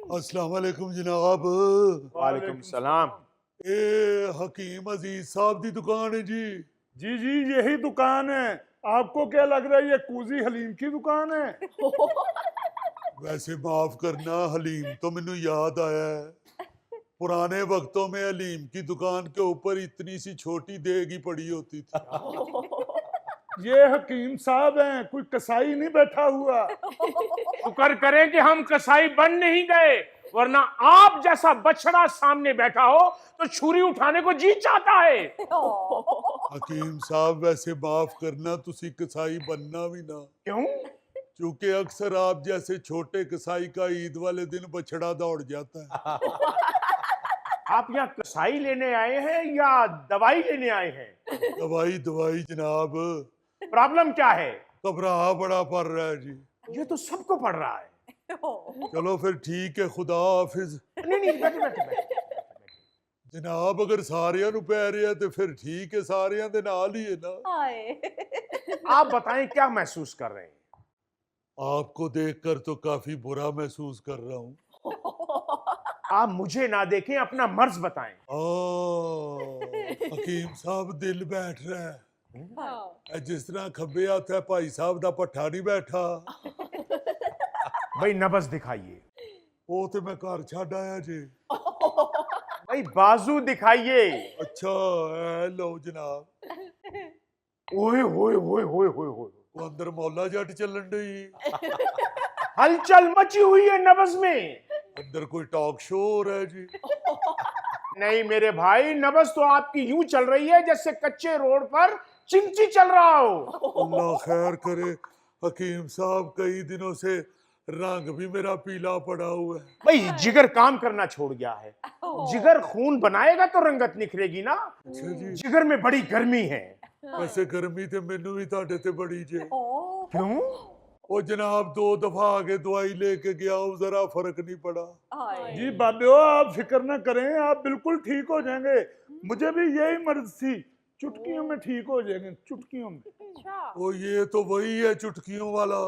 अस्सलाम वालेकुम जनाब। वालेकुम सलाम। ए हकीम अजीज साहब दी दुकान है जी। जी जी यही दुकान है। आपको क्या लग रहा है ये कूजी हलीम की दुकान है? वैसे माफ करना हलीम तो मैनू याद आया है, पुराने वक्तों में हलीम की दुकान के ऊपर इतनी सी छोटी देग ही पड़ी होती थी। ये हकीम साहब हैं, कोई कसाई नहीं बैठा हुआ। शुक्र करें कि हम कसाई बन नहीं गए, वरना आप जैसा बछड़ा सामने बैठा हो तो छुरी उठाने को जी चाहता है। हकीम साहब वैसे माफ करना, तुसी कसाई बनना भी ना, क्यों? क्योंकि अक्सर आप जैसे छोटे कसाई का ईद वाले दिन बछड़ा दौड़ जाता है। आप यहाँ कसाई लेने आए हैं या दवाई लेने आए हैं? दवाई दवाई जनाब, प्रॉब्लम क्या है? घबरा बड़ा पड़ रहा है जी। ये तो सबको पड़ रहा है। चलो फिर ठीक है, खुदा हाफिज। नहीं नहीं, बैठे बैठे बैठे। जनाब अगर सारियां नु पै रहे हैं तो फिर ठीक है, सारियां दे नाल ही है ना। आप बताएं क्या महसूस कर रहे हैं? आपको देखकर तो काफी बुरा महसूस कर रहा हूँ। आप मुझे ना देखें, अपना मर्ज बताएं। हकीम साहब दिल बैठ रहा है, जिस तरह खब्बे हाथ है भाई साहब दा पट्ठा नहीं बैठा। भाई नब्ज दिखाइए। वो तो मैं घर छड़ आया जी। भाई बाजू दिखाइए। अच्छा ए लो जनाब। ओए होए होए होए होए होए। वो अंदर मौला जट चलन डई। हलचल मची हुई है नब्ज में। अंदर कोई टॉक शो हो रहा है जी। नहीं मेरे भाई, नब्ज तो आपकी यूं चल रही है जैसे कच्चे रोड पर चिंची चल रहा हो। अल्लाह खैर करे। हकीम साहब कई दिनों से रंग भी मेरा पीला पड़ा हुआ है। भाई जिगर काम करना छोड़ गया है। जिगर खून बनाएगा तो रंगत निखरेगी ना। अच्छा जी। जिगर में बड़ी गर्मी है। वैसे गर्मी ते मैनू भी ताड़े ते बड़ी जे। क्यों? ओ जनाब 2 दफा आगे दवाई लेके गया हूँ, जरा फर्क नहीं पड़ा। जी बाबियो आप फिक्र ना करें, आप बिल्कुल ठीक हो जाएंगे। मुझे भी यही मर्ज थी, चुटकियों में ठीक हो जाएंगे, चुटकियों में। ओ ये तो वही है चुटकियों वाला।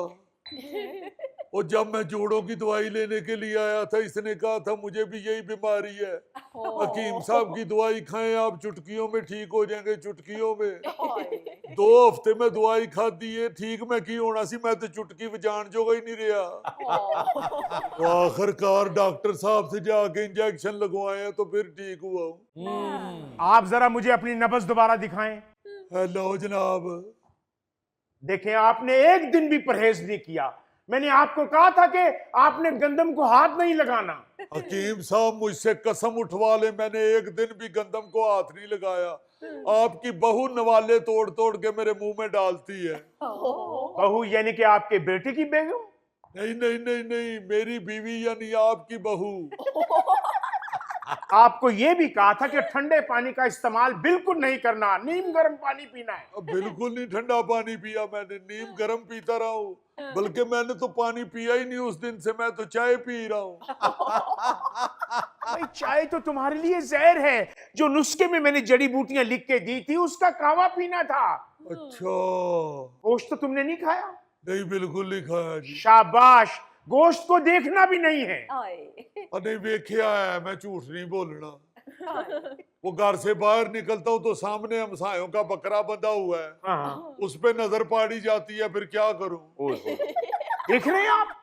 और जब मैं जोड़ों की दवाई लेने के लिए आया था, इसने कहा था मुझे भी यही बीमारी है। हकीम साहब की दवाई खाएं आप, चुटकियों में ठीक हो जाएंगे, चुटकियों में। 2 हफ्ते में दवाई खाती है, ठीक मैं की होना सी, मैं तो चुटकी बजान जोगा ही नहीं रहा। तो आखिरकार डॉक्टर साहब से जाके इंजेक्शन लगवाए हैं तो फिर ठीक हुआ हूँ। आप जरा मुझे अपनी नब्ज दोबारा दिखाएं। हेलो जनाब। देखें, आपने एक दिन भी परहेज नहीं किया। मैंने आपको कहा था कि आपने गंदम को हाथ नहीं लगाना। हकीम साहब मुझसे कसम उठवा ले, मैंने एक दिन भी गंदम को हाथ नहीं लगाया। आपकी बहू नवाले तोड़ तोड़ के मेरे मुंह में डालती है। बहू यानी कि आपके बेटे की बेगम? नहीं नहीं नहीं नहीं, मेरी बीवी यानी आपकी बहू। आपको यह भी कहा था कि ठंडे पानी का इस्तेमाल बिल्कुल नहीं करना, नीम गर्म पानी पीना है। अब बिल्कुल नहीं ठंडा पानी पिया मैंने, नीम गर्म पीता रहा हूँ। बल्कि मैंने तो पानी पिया ही नहीं उस दिन से, मैं तो चाय पी रहा हूँ। भाई चाय तो तुम्हारे लिए जहर है। जो नुस्खे में मैंने जड़ी बूटियां लिख के दी थी उसका कावा पीना था। अच्छा। गोश्त तो तुमने नहीं खाया? नहीं बिल्कुल नहीं खाया जी। शाबाश, गोश्त को देखना भी नहीं है। नहीं वेख्या है, मैं झूठ नहीं बोलना। वो घर से बाहर निकलता हूँ तो सामने हमसायों का बकरा बंधा हुआ है, हाँ। उस पे नजर पाड़ी जाती है, फिर क्या करूं। देख रहे हैं आप,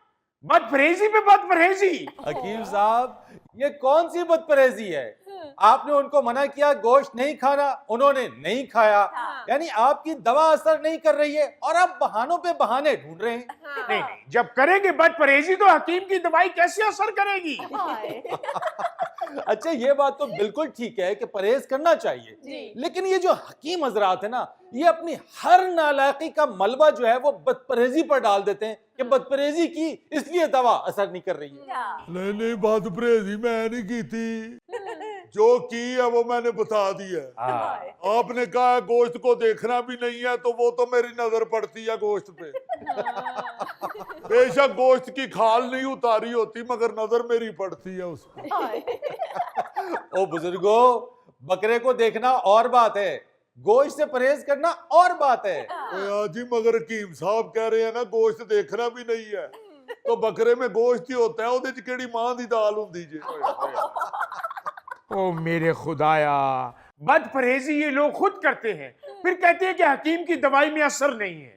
बदपरहेजी पे बदपरहेजी। हकीम साहब ये कौन सी बदपरहेजी है? आपने उनको मना किया गोश्त नहीं खाना, उन्होंने नहीं खाया। यानी आपकी दवा असर नहीं कर रही है और आप बहानों पे बहाने ढूंढ रहे हैं। नहीं नहीं, जब करेंगे बदपरहेजी तो हकीम की दवाई कैसे असर करेगी? अच्छा ये बात तो बिल्कुल ठीक है कि परहेज करना चाहिए, लेकिन ये जो हकीम हजरात है ना, ये अपनी हर नालायकी का मलबा जो है वो बदपरहेजी पर डाल देते हैं कि बदपरहेजी की इसलिए दवा असर नहीं कर रही है। नहीं नहीं, बात परहेजी मैं नहीं की थी, जो की है वो मैंने बता दिया है। आपने कहा गोश्त को देखना भी नहीं है, तो वो तो मेरी नजर पड़ती है गोश्त पे। बेशक गोश्त की खाल नहीं उतारी होती, मगर नजर मेरी पड़ती है उस पे। ओ बुजुर्गो, बकरे को देखना और बात है, गोश्त से परहेज करना और बात है। जी मगर हकीम साहब कह रहे हैं ना गोश्त देखना भी नहीं है, तो बकरे में गोश्त ही होता है, ਉਹਦੇ 'ਚ ਕਿਹੜੀ ਮਾਂ ਦੀ ਦਾਲ ਹੁੰਦੀ ਜੇ। ओ मेरे खुदाया, बद परहेजी ये लोग खुद करते हैं, फिर कहते हैं कि हकीम की दवाई में असर नहीं है।